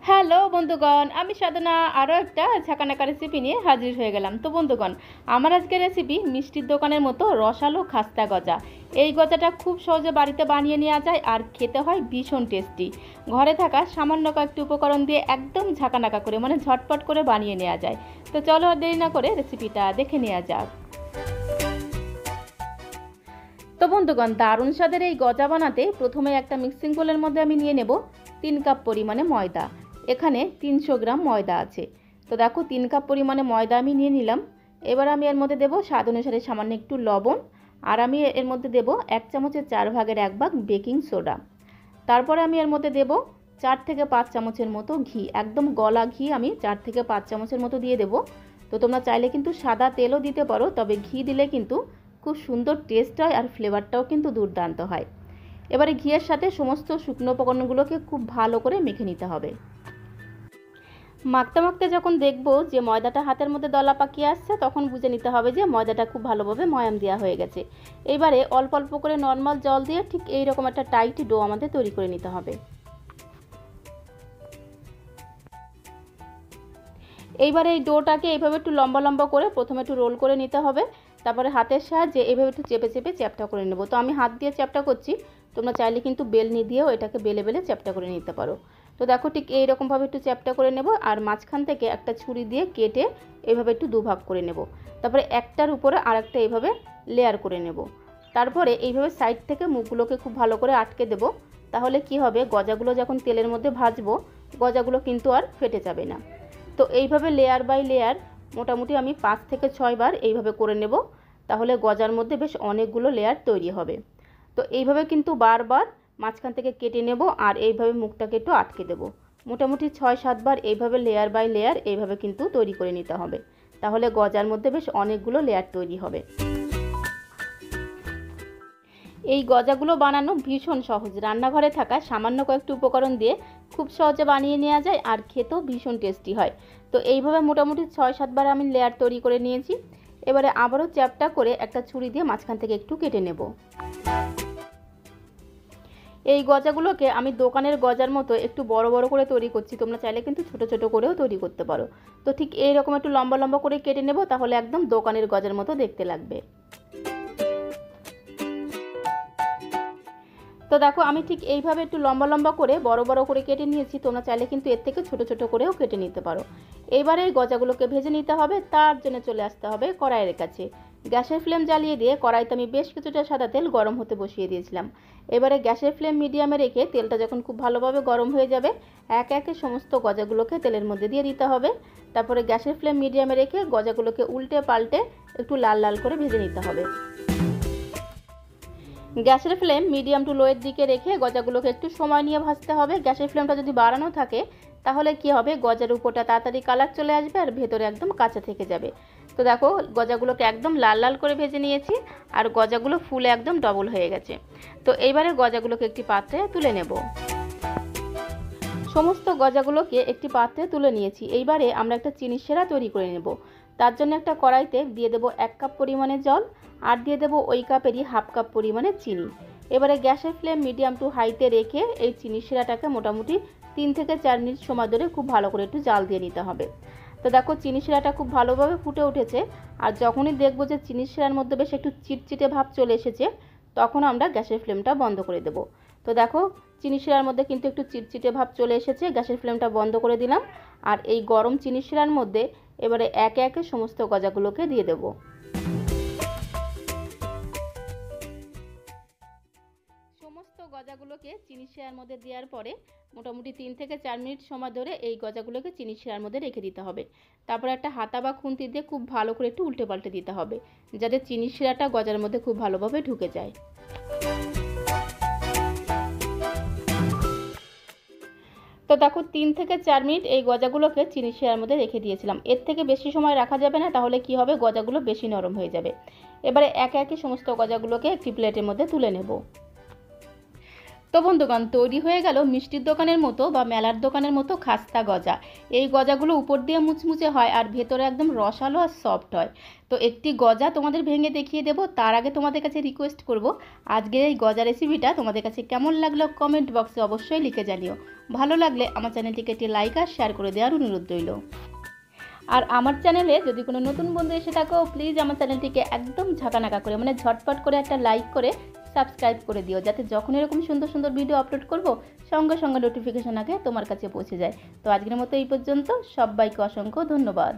Hello বন্ধুগণ, আমি সাধনা আরও একটা ঝাঁকানাকা রেসিপি নিয়ে হাজির হয়ে গেলাম। তো বন্ধুগণ, আমার আজকের রেসিপি মিষ্টির দোকানের মতো রসালো খাস্তা গজা। এই গজাটা খুব সহজে বাড়িতে বানিয়ে নেওয়া যায় আর খেতে হয় ভীষণ টেস্টি। ঘরে থাকা সামান্য কয়েকটি উপকরণ দিয়ে একদম ঝাঁকানাকা করে মানে ঝটপট করে বানিয়ে নেওয়া যায়। তো চলো আর দেরি না করে রেসিপিটা দেখে নেওয়া যাক। তো বন্ধুগণ, দারুণ স্বাদের এই গজা বানাতে প্রথমে একটা মিক্সিং বোলের মধ্যে আমি নিয়ে নেব 3 কাপ পরিমাণে ময়দা। এখানে 300 গ্রাম ময়দা আছে। তো দেখো 3 কাপ পরিমাণে ময়দা আমি নিয়ে নিলাম। এবার আমি এর মধ্যে দেব স্বাদ অনুসারে সামান্য একটু লবণ, আর আমি এর মধ্যে দেব 1 চামচের 4 ভাগের 1 ভাগ বেকিং সোডা। তারপরে আমি এর মধ্যে দেব 4 থেকে 5 চামচের মতো ঘি, একদম গলা ঘি আমি 4 থেকে 5 চামচের মতো দিয়ে দেব। তো তোমরা চাইলে কিন্তু সাদা তেলও দিতে পারো, তবে ঘি দিলে কিন্তু খুব সুন্দর টেস্ট হয় আর ফ্লেভারটাও কিন্তু দুর্দান্ত হয়। এবারে ঘিয়ের সাথে সমস্ত শুকনো উপকরণগুলোকে খুব ভালো করে মেখে নিতে হবে। মাখতে মাখতে যখন দেখব যে ময়দাটা হাতের মধ্যে দলা পাকিয়ে আসছে, তখন বুঝে নিতে হবে যে ময়দাটা খুব ভালোভাবে ময়াম দেওয়া হয়ে গেছে। এবারে অল্প অল্প করে নর্মাল জল দিয়ে ঠিক এই রকম একটা টাইট ডো আমাদের তৈরি করে নিতে হবে। এইবারে এই ডোটাকে এইভাবে একটু লম্বা লম্বা করে প্রথমে একটু রোল করে নিতে হবে। তারপরে হাতের সাহায্যে এইভাবে একটু চেপে চেপে চ্যাপটা করে নেব। তো আমি হাত দিয়ে চ্যাপটা করছি, তোমরা চাইলে কিন্তু বেলনি দিয়েও এটাকে বেলে বেলে চ্যাপটা করে নিতে পারো। তো দেখো ঠিক এইরকমভাবে একটু চ্যাপটা করে নেব, আর মাঝখান থেকে একটা ছুরি দিয়ে কেটে এইভাবে একটু দুভাগ করে নেব। তারপরে একটার উপরে আরেকটা এইভাবে লেয়ার করে নেব। তারপরে এইভাবে সাইড থেকে মুখগুলোকে খুব ভালো করে আটকে দেব। তাহলে কি হবে, গজাগুলো যখন তেলের মধ্যে ভাজবো গজাগুলো কিন্তু আর ফেটে যাবে না। তো এইভাবে লেয়ার বাই লেয়ার মোটামুটি আমি 5 থেকে 6 বার এইভাবে করে নেব। তাহলে গজার মধ্যে বেশ অনেকগুলো লেয়ার তৈরি হবে। তো এইভাবে কিন্তু বারবার মাঝখান থেকে কেটে নেব আর এইভাবে মুখটাকে একটু আটকে দেব। মোটামুটি 6-7 বার এইভাবে লেয়ার বাই লেয়ার এইভাবে কিন্তু তৈরি করে নিতে হবে। তাহলে গজার মধ্যে বেশ অনেকগুলো লেয়ার তৈরি হবে। এই গজাগুলো বানানো ভীষণ সহজ, রান্নাঘরে থাকা সামান্য কয়েকটি উপকরণ দিয়ে খুব সহজে বানিয়ে নেওয়া যায় আর খেতেও ভীষণ টেস্টি হয়। তো এইভাবে মোটামুটি 6-7 বার আমি লেয়ার তৈরি করে নিয়েছি। এবারে আবারও চ্যাপটা করে একটা ছুরি দিয়ে মাঝখান থেকে একটু কেটে নেব। এই গজাগুলোকে আমি দোকানের গজার মতো একটু বড় বড় করে তৈরি করছি, তোমরা চাইলে কিন্তু ছোট ছোট করেও তৈরি করতে পারো। তো ঠিক এইরকম একটু লম্বা লম্বা করে কেটে নেব, তাহলে একদম দোকানের গজার মতো দেখতে লাগবে। তো দেখো আমি ঠিক এইভাবে একটু লম্বা লম্বা করে বড় বড় করে কেটে নিয়েছি, তোমরা চাইলে কিন্তু এর থেকে ছোট ছোট করেও কেটে নিতে পারো। এবারে এই গজাগুলোকে ভেজে নিতে হবে, তার জন্য চলে আসতে হবে কড়াইয়ের কাছে। গ্যাসের ফ্লেম জ্বালিয়ে দিয়ে কড়াইতে আমি বেশ কিছুটা সাদা তেল গরম হতে বসিয়ে দিয়েছিলাম। এবারে গ্যাসের ফ্লেম মিডিয়ামে রেখে তেলটা যখন খুব ভালোভাবে গরম হয়ে যাবে, একে একে সমস্ত গজাগুলোকে তেলের মধ্যে দিয়ে দিতে হবে। তারপরে গ্যাসের ফ্লেম মিডিয়ামে রেখে গজাগুলোকে উল্টে পাল্টে একটু লাল লাল করে ভেজে নিতে হবে। গ্যাসের ফ্লেম মিডিয়াম টু লোয়ের দিকে রেখে গজাগুলোকে একটু সময় নিয়ে ভাজতে হবে। গ্যাসের ফ্লেমটা যদি বাড়ানো থাকে তাহলে কি হবে, গজার উপরটা তাড়াতাড়ি কালার চলে আসবে আর ভেতরে একদম কাঁচা থেকে যাবে। তো দেখো গজাগুলোকে একদম লাল লাল করে ভেজে নিয়েছি আর গজাগুলো ফুলে একদম ডবল হয়ে গেছে। তো এইবারে গজাগুলোকে একটি পাত্রে তুলে নেব। সমস্ত গজাগুলোকে একটি পাত্রে তুলে নিয়েছি। এইবারে আমরা একটা চিনি সেরা তৈরি করে নেব। তার জন্য একটা কড়াইতে দিয়ে দেব 1 কাপ পরিমাণে জল, আর দিয়ে দেব ওই কাপেরই হাফ কাপ পরিমাণে চিনি। এবারে গ্যাসের ফ্লেম মিডিয়াম টু হাইতে রেখে এই চিনি শিরাটাকে মোটামুটি 3 থেকে 4 মিনিট সময় ধরে খুব ভালো করে একটু জাল দিয়ে নিতে হবে। তো দেখো চিনি শিরাটা খুব ভালোভাবে ফুটে উঠেছে, আর যখনই দেখবো যে চিনি শিরার মধ্যে বেশ একটু চিটচিটে ভাব চলে এসেছে, তখন আমরা গ্যাসের ফ্লেমটা বন্ধ করে দেব। তো দেখো চিনি শিরার মধ্যে কিন্তু একটু চিটচিটে ভাব চলে এসেছে, গ্যাসের ফ্লেমটা বন্ধ করে দিলাম। আর এই গরম চিনি শিরার মধ্যে এবারে একে একে সমস্ত গজাগুলোকে দিয়ে দেব। সমস্ত গজাগুলোকে চিনি শিরার মধ্যে দেওয়ার পরে মোটামুটি 3 থেকে 4 মিনিট সময় ধরে এই গজাগুলোকে চিনি শিরার মধ্যে রেখে দিতে হবে। তারপর একটা হাতা বা খুন্তি দিয়ে খুব ভালো করে একটু উল্টে পাল্টে দিতে হবে, যাতে চিনি শিরাটা গজার মধ্যে খুব ভালোভাবে ঢুকে যায়। তো দেখো 3 থেকে 4 মিনিট এই গজাগুলোকে চিনি শিরার মধ্যে রেখে দিয়েছিলাম। এর থেকে বেশি সময় রাখা যাবে না, তাহলে কি হবে, গজাগুলো বেশি নরম হয়ে যাবে। এবারে একে একে সমস্ত গজাগুলোকে একটি প্লেটের মধ্যে তুলে নেব। তো বন্ধুগণ, তৈরি হয়ে গেল মিষ্টির দোকানের মতো বা মেলার দোকানের মতো খাস্তা গজা। এই গজাগুলো উপর দিয়ে মুচমুচে হয় আর ভেতরে একদম রসালো আর সফট হয়। তো একটি গজা তোমাদের ভেঙে দেখিয়ে দেব, তার আগে তোমাদের কাছে রিকোয়েস্ট করব, আজকের এই গজা রেসিপিটা তোমাদের কাছে কেমন লাগলো কমেন্ট বক্সে অবশ্যই লিখে জানিও। ভালো লাগলে আমার চ্যানেলটিকে একটি লাইক আর শেয়ার করে দেওয়ার অনুরোধ রইল। আর আমার চ্যানেলে যদি কোনো নতুন বন্ধু এসে থাকো, প্লিজ আমার চ্যানেলটিকে একদম ঝাঁকানাকা করে, মানে ঝটপট করে একটা লাইক করে সাবস্ক্রাইব করে দিও, যাতে যখন এরকম সুন্দর সুন্দর ভিডিও আপলোড করব সঙ্গে সঙ্গে নোটিফিকেশন আগে তোমার কাছে পৌঁছে যায়। তো আজকের মতো এই পর্যন্ত, সবাইকে অসংখ্য ধন্যবাদ।